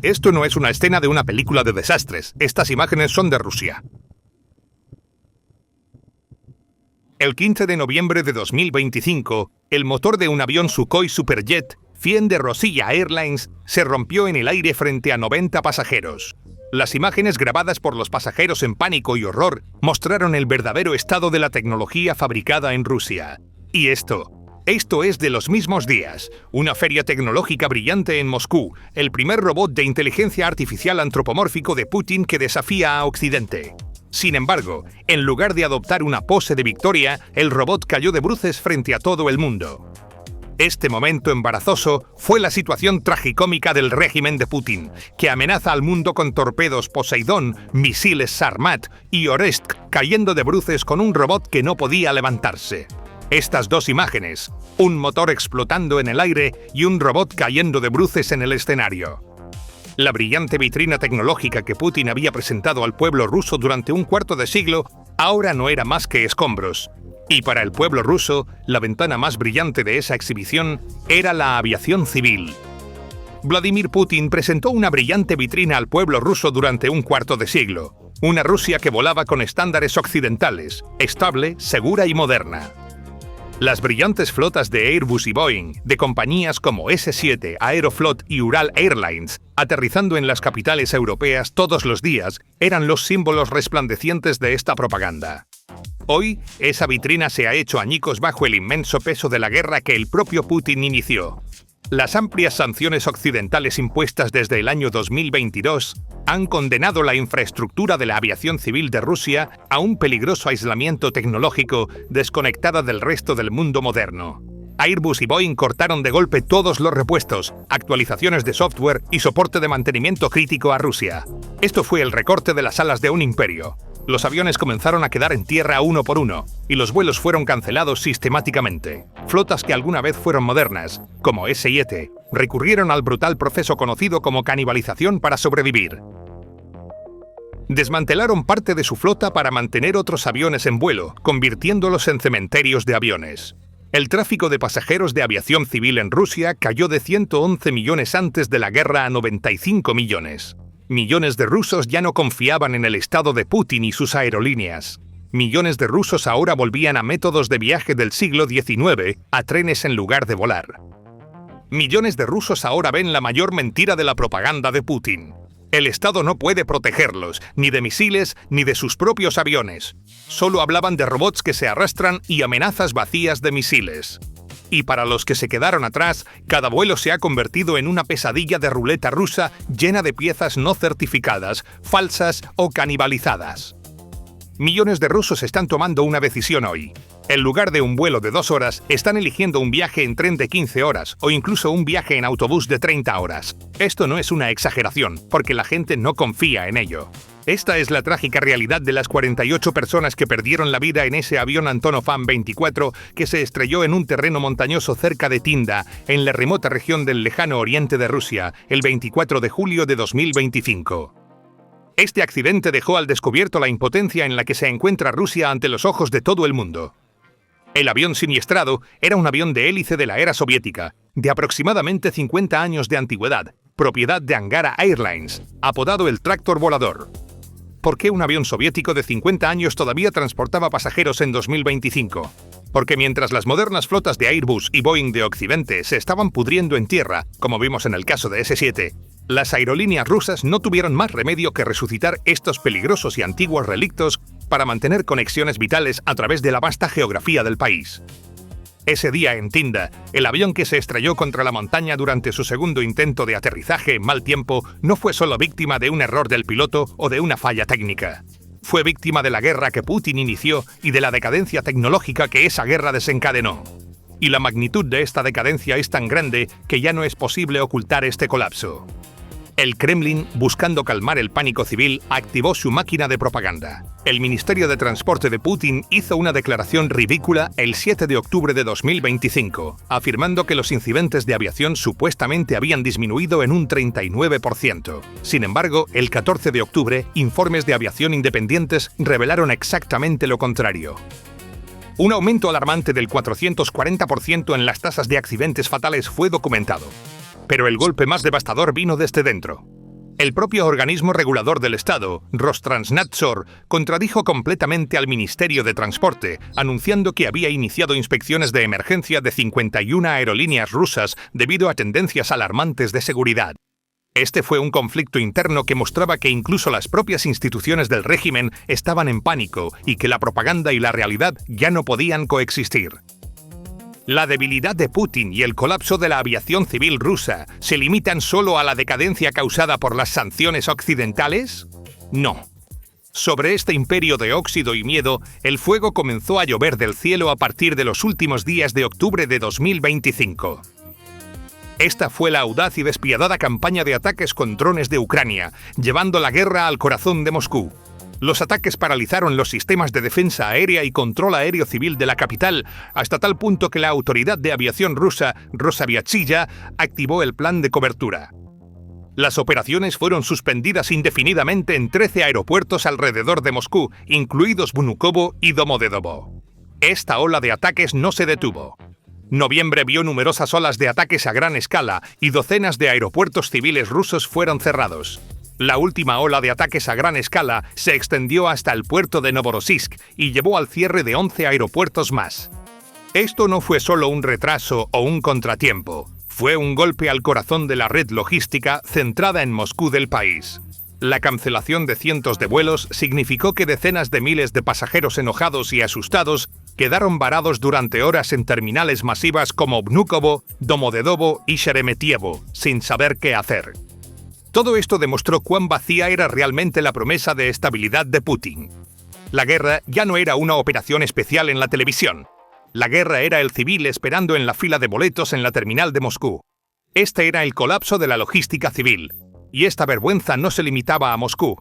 Esto no es una escena de una película de desastres. Estas imágenes son de Rusia. El 15 de noviembre de 2025, el motor de un avión Sukhoi Superjet, FIEN de Rossiya Airlines, se rompió en el aire frente a 90 pasajeros. Las imágenes grabadas por los pasajeros en pánico y horror mostraron el verdadero estado de la tecnología fabricada en Rusia. Y esto es de los mismos días. Una feria tecnológica brillante en Moscú, el primer robot de inteligencia artificial antropomórfico de Putin que desafía a Occidente. Sin embargo, en lugar de adoptar una pose de victoria, el robot cayó de bruces frente a todo el mundo. Este momento embarazoso fue la situación tragicómica del régimen de Putin, que amenaza al mundo con torpedos Poseidón, misiles Sarmat y Orest cayendo de bruces con un robot que no podía levantarse. Estas dos imágenes, un motor explotando en el aire y un robot cayendo de bruces en el escenario. La brillante vitrina tecnológica que Putin había presentado al pueblo ruso durante un cuarto de siglo ahora no era más que escombros. Y para el pueblo ruso, la ventana más brillante de esa exhibición era la aviación civil. Vladimir Putin presentó una brillante vitrina al pueblo ruso durante un cuarto de siglo. Una Rusia que volaba con estándares occidentales, estable, segura y moderna. Las brillantes flotas de Airbus y Boeing, de compañías como S7, Aeroflot y Ural Airlines, aterrizando en las capitales europeas todos los días, eran los símbolos resplandecientes de esta propaganda. Hoy, esa vitrina se ha hecho añicos bajo el inmenso peso de la guerra que el propio Putin inició. Las amplias sanciones occidentales impuestas desde el año 2022 han condenado la infraestructura de la aviación civil de Rusia a un peligroso aislamiento tecnológico desconectada del resto del mundo moderno. Airbus y Boeing cortaron de golpe todos los repuestos, actualizaciones de software y soporte de mantenimiento crítico a Rusia. Esto fue el recorte de las alas de un imperio. Los aviones comenzaron a quedar en tierra uno por uno, y los vuelos fueron cancelados sistemáticamente. Flotas que alguna vez fueron modernas, como S7, recurrieron al brutal proceso conocido como canibalización para sobrevivir. Desmantelaron parte de su flota para mantener otros aviones en vuelo, convirtiéndolos en cementerios de aviones. El tráfico de pasajeros de aviación civil en Rusia cayó de 111 millones antes de la guerra a 95 millones. Millones de rusos ya no confiaban en el estado de Putin y sus aerolíneas. Millones de rusos ahora volvían a métodos de viaje del siglo XIX, a trenes en lugar de volar. Millones de rusos ahora ven la mayor mentira de la propaganda de Putin. El Estado no puede protegerlos, ni de misiles, ni de sus propios aviones. Solo hablaban de robots que se arrastran y amenazas vacías de misiles. Y para los que se quedaron atrás, cada vuelo se ha convertido en una pesadilla de ruleta rusa llena de piezas no certificadas, falsas o canibalizadas. Millones de rusos están tomando una decisión hoy. En lugar de un vuelo de 2 horas, están eligiendo un viaje en tren de 15 horas o incluso un viaje en autobús de 30 horas. Esto no es una exageración, porque la gente no confía en ello. Esta es la trágica realidad de las 48 personas que perdieron la vida en ese avión Antonov An-24 que se estrelló en un terreno montañoso cerca de Tinda, en la remota región del lejano oriente de Rusia, el 24 de julio de 2025. Este accidente dejó al descubierto la impotencia en la que se encuentra Rusia ante los ojos de todo el mundo. El avión siniestrado era un avión de hélice de la era soviética, de aproximadamente 50 años de antigüedad, propiedad de Angara Airlines, apodado el Tractor Volador. ¿Por qué un avión soviético de 50 años todavía transportaba pasajeros en 2025? Porque mientras las modernas flotas de Airbus y Boeing de Occidente se estaban pudriendo en tierra, como vimos en el caso de S7, las aerolíneas rusas no tuvieron más remedio que resucitar estos peligrosos y antiguos relictos para mantener conexiones vitales a través de la vasta geografía del país. Ese día en Tinda, el avión que se estrelló contra la montaña durante su segundo intento de aterrizaje en mal tiempo no fue solo víctima de un error del piloto o de una falla técnica. Fue víctima de la guerra que Putin inició y de la decadencia tecnológica que esa guerra desencadenó. Y la magnitud de esta decadencia es tan grande que ya no es posible ocultar este colapso. El Kremlin, buscando calmar el pánico civil, activó su máquina de propaganda. El Ministerio de Transporte de Putin hizo una declaración ridícula el 7 de octubre de 2025, afirmando que los incidentes de aviación supuestamente habían disminuido en un 39%. Sin embargo, el 14 de octubre, informes de aviación independientes revelaron exactamente lo contrario. Un aumento alarmante del 440% en las tasas de accidentes fatales fue documentado. Pero el golpe más devastador vino desde dentro. El propio organismo regulador del Estado, Rostransnadzor, contradijo completamente al Ministerio de Transporte, anunciando que había iniciado inspecciones de emergencia de 51 aerolíneas rusas debido a tendencias alarmantes de seguridad. Este fue un conflicto interno que mostraba que incluso las propias instituciones del régimen estaban en pánico y que la propaganda y la realidad ya no podían coexistir. ¿La debilidad de Putin y el colapso de la aviación civil rusa se limitan solo a la decadencia causada por las sanciones occidentales? No. Sobre este imperio de óxido y miedo, el fuego comenzó a llover del cielo a partir de los últimos días de octubre de 2025. Esta fue la audaz y despiadada campaña de ataques con drones de Ucrania, llevando la guerra al corazón de Moscú. Los ataques paralizaron los sistemas de defensa aérea y control aéreo civil de la capital, hasta tal punto que la autoridad de aviación rusa, Rosaviatchaya, activó el plan de cobertura. Las operaciones fueron suspendidas indefinidamente en 13 aeropuertos alrededor de Moscú, incluidos Vnukovo y Domodedovo. Esta ola de ataques no se detuvo. Noviembre vio numerosas olas de ataques a gran escala y docenas de aeropuertos civiles rusos fueron cerrados. La última ola de ataques a gran escala se extendió hasta el puerto de Novorossiysk y llevó al cierre de 11 aeropuertos más. Esto no fue solo un retraso o un contratiempo, fue un golpe al corazón de la red logística centrada en Moscú del país. La cancelación de cientos de vuelos significó que decenas de miles de pasajeros enojados y asustados quedaron varados durante horas en terminales masivas como Vnukovo, Domodedovo y Sheremetyevo, sin saber qué hacer. Todo esto demostró cuán vacía era realmente la promesa de estabilidad de Putin. La guerra ya no era una operación especial en la televisión. La guerra era el civil esperando en la fila de boletos en la terminal de Moscú. Este era el colapso de la logística civil. Y esta vergüenza no se limitaba a Moscú.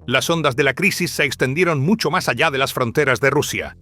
Las ondas de la crisis se extendieron mucho más allá de las fronteras de Rusia.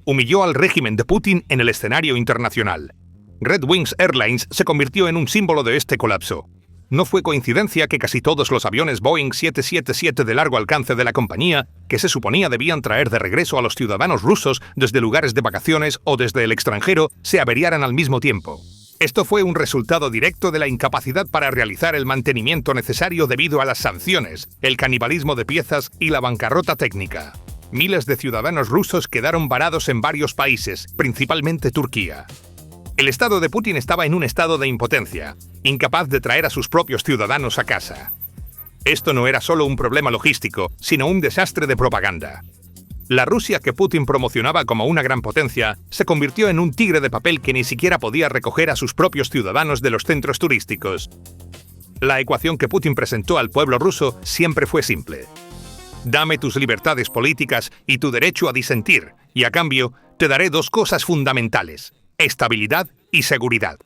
Humilló al régimen de Putin en el escenario internacional. Red Wings Airlines se convirtió en un símbolo de este colapso. No fue coincidencia que casi todos los aviones Boeing 777 de largo alcance de la compañía, que se suponía debían traer de regreso a los ciudadanos rusos desde lugares de vacaciones o desde el extranjero, se averiaran al mismo tiempo. Esto fue un resultado directo de la incapacidad para realizar el mantenimiento necesario debido a las sanciones, el canibalismo de piezas y la bancarrota técnica. Miles de ciudadanos rusos quedaron varados en varios países, principalmente Turquía. El Estado de Putin estaba en un estado de impotencia, incapaz de traer a sus propios ciudadanos a casa. Esto no era solo un problema logístico, sino un desastre de propaganda. La Rusia que Putin promocionaba como una gran potencia se convirtió en un tigre de papel que ni siquiera podía recoger a sus propios ciudadanos de los centros turísticos. La ecuación que Putin presentó al pueblo ruso siempre fue simple. Dame tus libertades políticas y tu derecho a disentir, y a cambio te daré dos cosas fundamentales: estabilidad y seguridad.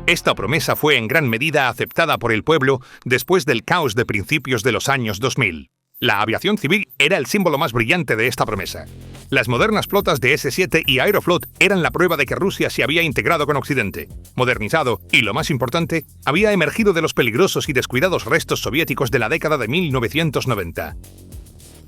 Esta promesa fue en gran medida aceptada por el pueblo después del caos de principios de los años 2000. La aviación civil era el símbolo más brillante de esta promesa. Las modernas flotas de S-7 y Aeroflot eran la prueba de que Rusia se había integrado con Occidente, modernizado y, lo más importante, había emergido de los peligrosos y descuidados restos soviéticos de la década de 1990.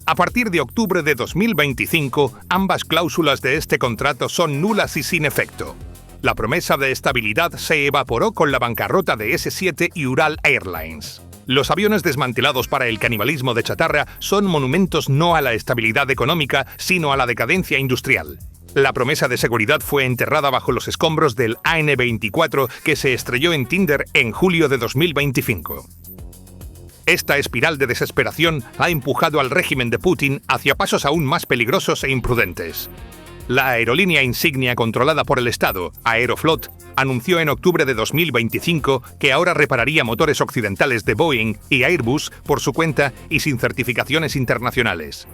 A partir de octubre de 2025, ambas cláusulas de este contrato son nulas y sin efecto. La promesa de estabilidad se evaporó con la bancarrota de S-7 y Ural Airlines. Los aviones desmantelados para el canibalismo de chatarra son monumentos no a la estabilidad económica, sino a la decadencia industrial. La promesa de seguridad fue enterrada bajo los escombros del AN-24 que se estrelló en Tinder en julio de 2025. Esta espiral de desesperación ha empujado al régimen de Putin hacia pasos aún más peligrosos e imprudentes. La aerolínea insignia controlada por el Estado, Aeroflot, anunció en octubre de 2025 que ahora repararía motores occidentales de Boeing y Airbus por su cuenta y sin certificaciones internacionales.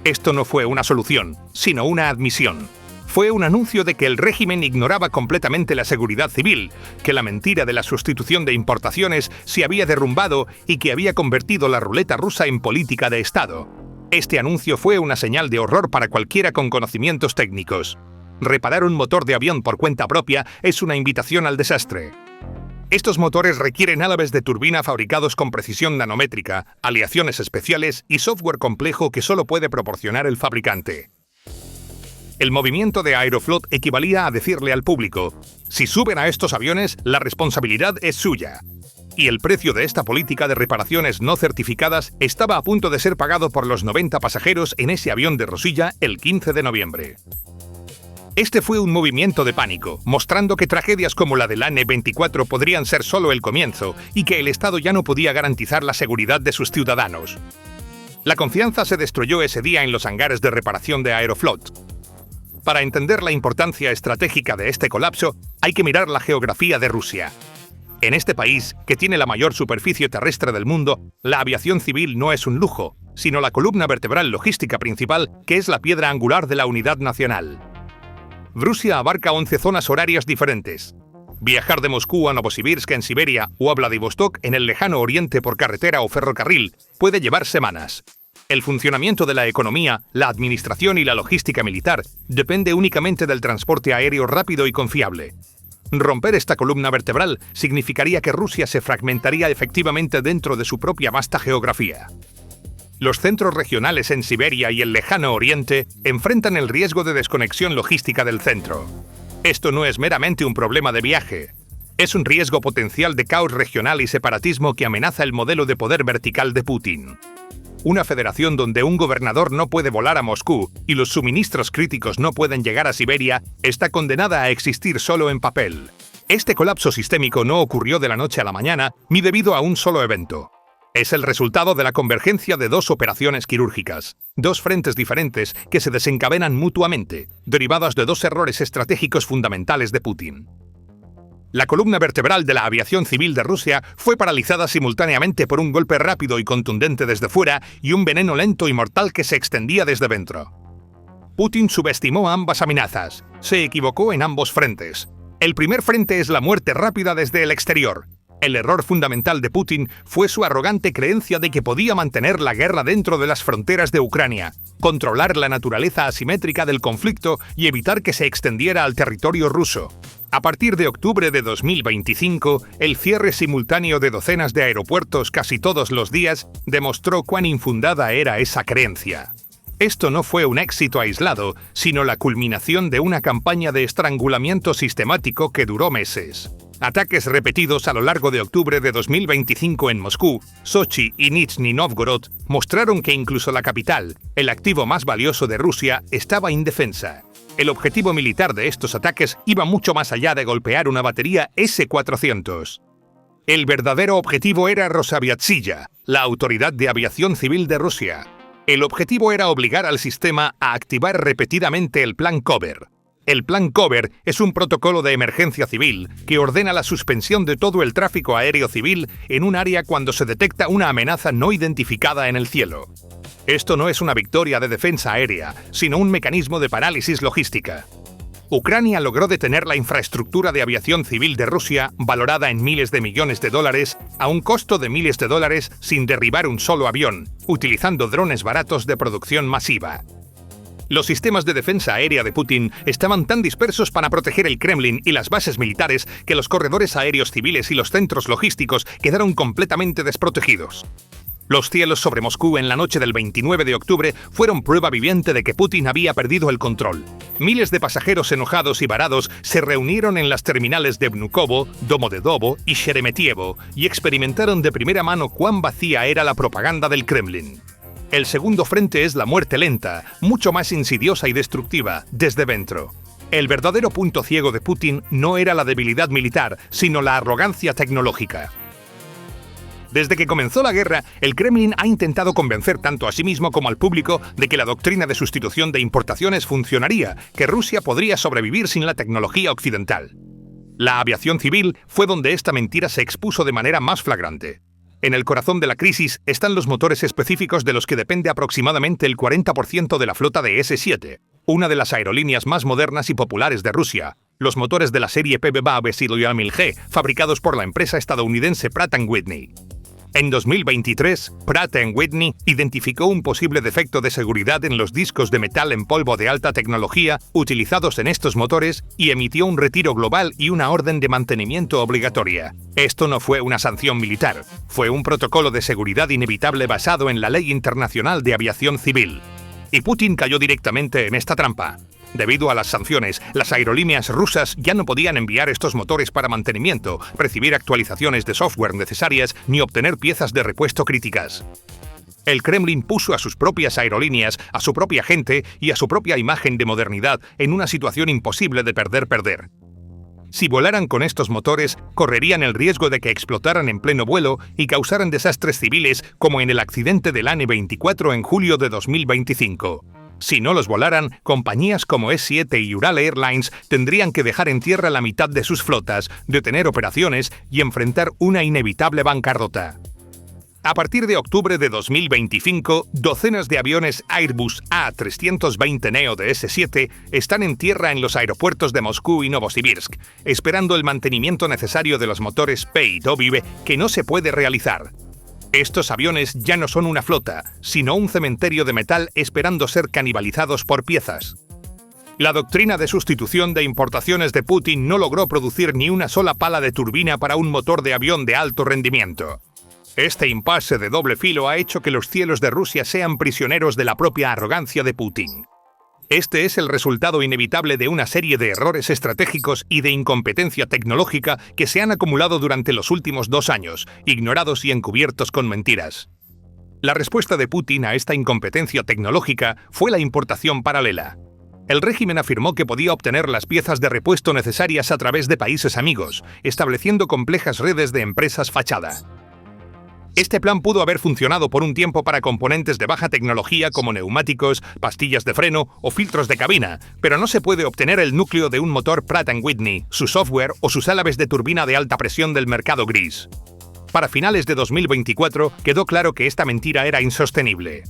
Esto no fue una solución, sino una admisión. Fue un anuncio de que el régimen ignoraba completamente la seguridad civil, que la mentira de la sustitución de importaciones se había derrumbado y que había convertido la ruleta rusa en política de Estado. Este anuncio fue una señal de horror para cualquiera con conocimientos técnicos. Reparar un motor de avión por cuenta propia es una invitación al desastre. Estos motores requieren álabes de turbina fabricados con precisión nanométrica, aleaciones especiales y software complejo que solo puede proporcionar el fabricante. El movimiento de Aeroflot equivalía a decirle al público: si suben a estos aviones, la responsabilidad es suya. y el precio de esta política de reparaciones no certificadas estaba a punto de ser pagado por los 90 pasajeros en ese avión de Rosilla el 15 de noviembre. Este fue un movimiento de pánico, mostrando que tragedias como la del AN-24 podrían ser solo el comienzo y que el Estado ya no podía garantizar la seguridad de sus ciudadanos. La confianza se destruyó ese día en los hangares de reparación de Aeroflot. Para entender la importancia estratégica de este colapso, hay que mirar la geografía de Rusia. En este país, que tiene la mayor superficie terrestre del mundo, la aviación civil no es un lujo, sino la columna vertebral logística principal, que es la piedra angular de la unidad nacional. Rusia abarca 11 zonas horarias diferentes. Viajar de Moscú a Novosibirsk en Siberia o a Vladivostok en el lejano oriente por carretera o ferrocarril puede llevar semanas. El funcionamiento de la economía, la administración y la logística militar depende únicamente del transporte aéreo rápido y confiable. Romper esta columna vertebral significaría que Rusia se fragmentaría efectivamente dentro de su propia vasta geografía. Los centros regionales en Siberia y el lejano oriente enfrentan el riesgo de desconexión logística del centro. Esto no es meramente un problema de viaje. Es un riesgo potencial de caos regional y separatismo que amenaza el modelo de poder vertical de Putin. Una federación donde un gobernador no puede volar a Moscú y los suministros críticos no pueden llegar a Siberia está condenada a existir solo en papel. Este colapso sistémico no ocurrió de la noche a la mañana ni debido a un solo evento. Es el resultado de la convergencia de dos operaciones quirúrgicas, dos frentes diferentes que se desencadenan mutuamente, derivadas de dos errores estratégicos fundamentales de Putin. La columna vertebral de la aviación civil de Rusia fue paralizada simultáneamente por un golpe rápido y contundente desde fuera y un veneno lento y mortal que se extendía desde dentro. Putin subestimó ambas amenazas. Se equivocó en ambos frentes. El primer frente es la muerte rápida desde el exterior. El error fundamental de Putin fue su arrogante creencia de que podía mantener la guerra dentro de las fronteras de Ucrania, controlar la naturaleza asimétrica del conflicto y evitar que se extendiera al territorio ruso. A partir de octubre de 2025, el cierre simultáneo de docenas de aeropuertos casi todos los días demostró cuán infundada era esa creencia. Esto no fue un éxito aislado, sino la culminación de una campaña de estrangulamiento sistemático que duró meses. Ataques repetidos a lo largo de octubre de 2025 en Moscú, Sochi y Nizhny Novgorod mostraron que incluso la capital, el activo más valioso de Rusia, estaba indefensa. El objetivo militar de estos ataques iba mucho más allá de golpear una batería S-400. El verdadero objetivo era Rosaviatsia, la autoridad de aviación civil de Rusia. El objetivo era obligar al sistema a activar repetidamente el Plan Kober. El Plan Kober es un protocolo de emergencia civil que ordena la suspensión de todo el tráfico aéreo civil en un área cuando se detecta una amenaza no identificada en el cielo. Esto no es una victoria de defensa aérea, sino un mecanismo de parálisis logística. Ucrania logró detener la infraestructura de aviación civil de Rusia, valorada en miles de millones de dólares, a un costo de miles de dólares sin derribar un solo avión, utilizando drones baratos de producción masiva. Los sistemas de defensa aérea de Putin estaban tan dispersos para proteger el Kremlin y las bases militares que los corredores aéreos civiles y los centros logísticos quedaron completamente desprotegidos. Los cielos sobre Moscú en la noche del 29 de octubre fueron prueba viviente de que Putin había perdido el control. Miles de pasajeros enojados y varados se reunieron en las terminales de Vnukovo, Domodedovo y Sheremetyevo y experimentaron de primera mano cuán vacía era la propaganda del Kremlin. El segundo frente es la muerte lenta, mucho más insidiosa y destructiva, desde dentro. El verdadero punto ciego de Putin no era la debilidad militar, sino la arrogancia tecnológica. Desde que comenzó la guerra, el Kremlin ha intentado convencer tanto a sí mismo como al público de que la doctrina de sustitución de importaciones funcionaría, que Rusia podría sobrevivir sin la tecnología occidental. La aviación civil fue donde esta mentira se expuso de manera más flagrante. En el corazón de la crisis están los motores específicos de los que depende aproximadamente el 40% de la flota de S-7, una de las aerolíneas más modernas y populares de Rusia, los motores de la serie PB-1000G, fabricados por la empresa estadounidense Pratt & Whitney. En 2023, Pratt & Whitney identificó un posible defecto de seguridad en los discos de metal en polvo de alta tecnología utilizados en estos motores y emitió un retiro global y una orden de mantenimiento obligatoria. Esto no fue una sanción militar, fue un protocolo de seguridad inevitable basado en la Ley Internacional de Aviación Civil. Y Putin cayó directamente en esta trampa. Debido a las sanciones, las aerolíneas rusas ya no podían enviar estos motores para mantenimiento, recibir actualizaciones de software necesarias ni obtener piezas de repuesto críticas. El Kremlin puso a sus propias aerolíneas, a su propia gente y a su propia imagen de modernidad en una situación imposible de perder. Si volaran con estos motores, correrían el riesgo de que explotaran en pleno vuelo y causaran desastres civiles como en el accidente del AN-24 en julio de 2025. Si no los volaran, compañías como S7 y Ural Airlines tendrían que dejar en tierra la mitad de sus flotas, detener operaciones y enfrentar una inevitable bancarrota. A partir de octubre de 2025, docenas de aviones Airbus A320neo de S7 están en tierra en los aeropuertos de Moscú y Novosibirsk, esperando el mantenimiento necesario de los motores P y W que no se puede realizar. Estos aviones ya no son una flota, sino un cementerio de metal esperando ser canibalizados por piezas. La doctrina de sustitución de importaciones de Putin no logró producir ni una sola pala de turbina para un motor de avión de alto rendimiento. Este impasse de doble filo ha hecho que los cielos de Rusia sean prisioneros de la propia arrogancia de Putin. Este es el resultado inevitable de una serie de errores estratégicos y de incompetencia tecnológica que se han acumulado durante los últimos 2 años, ignorados y encubiertos con mentiras. La respuesta de Putin a esta incompetencia tecnológica fue la importación paralela. El régimen afirmó que podía obtener las piezas de repuesto necesarias a través de países amigos, estableciendo complejas redes de empresas fachada. Este plan pudo haber funcionado por un tiempo para componentes de baja tecnología como neumáticos, pastillas de freno o filtros de cabina, pero no se puede obtener el núcleo de un motor Pratt & Whitney, su software o sus álabes de turbina de alta presión del mercado gris. Para finales de 2024 quedó claro que esta mentira era insostenible.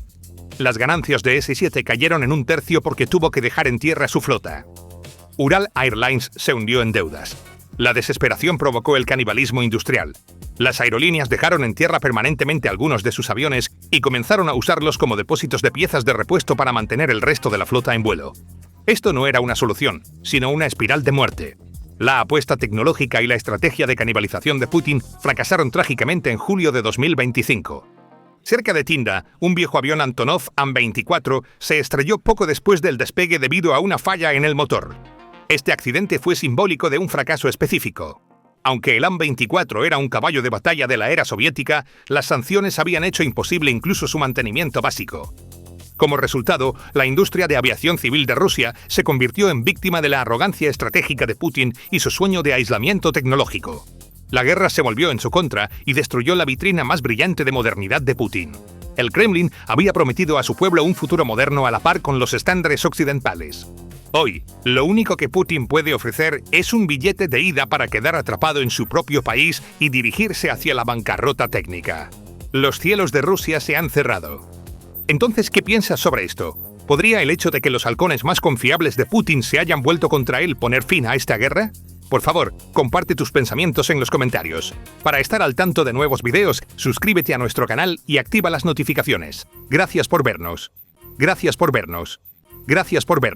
Las ganancias de S7 cayeron en 1/3 porque tuvo que dejar en tierra su flota. Ural Airlines se hundió en deudas. La desesperación provocó el canibalismo industrial. Las aerolíneas dejaron en tierra permanentemente algunos de sus aviones y comenzaron a usarlos como depósitos de piezas de repuesto para mantener el resto de la flota en vuelo. Esto no era una solución, sino una espiral de muerte. La apuesta tecnológica y la estrategia de canibalización de Putin fracasaron trágicamente en julio de 2025. Cerca de Tinda, un viejo avión Antonov An-24 se estrelló poco después del despegue debido a una falla en el motor. Este accidente fue simbólico de un fracaso específico. Aunque el An-24 era un caballo de batalla de la era soviética, las sanciones habían hecho imposible incluso su mantenimiento básico. Como resultado, la industria de aviación civil de Rusia se convirtió en víctima de la arrogancia estratégica de Putin y su sueño de aislamiento tecnológico. La guerra se volvió en su contra y destruyó la vitrina más brillante de modernidad de Putin. El Kremlin había prometido a su pueblo un futuro moderno a la par con los estándares occidentales. Hoy, lo único que Putin puede ofrecer es un billete de ida para quedar atrapado en su propio país y dirigirse hacia la bancarrota técnica. Los cielos de Rusia se han cerrado. Entonces, ¿qué piensas sobre esto? ¿Podría el hecho de que los halcones más confiables de Putin se hayan vuelto contra él poner fin a esta guerra? Por favor, comparte tus pensamientos en los comentarios. Para estar al tanto de nuevos videos, suscríbete a nuestro canal y activa las notificaciones. Gracias por vernos. Gracias por vernos. Gracias por vernos.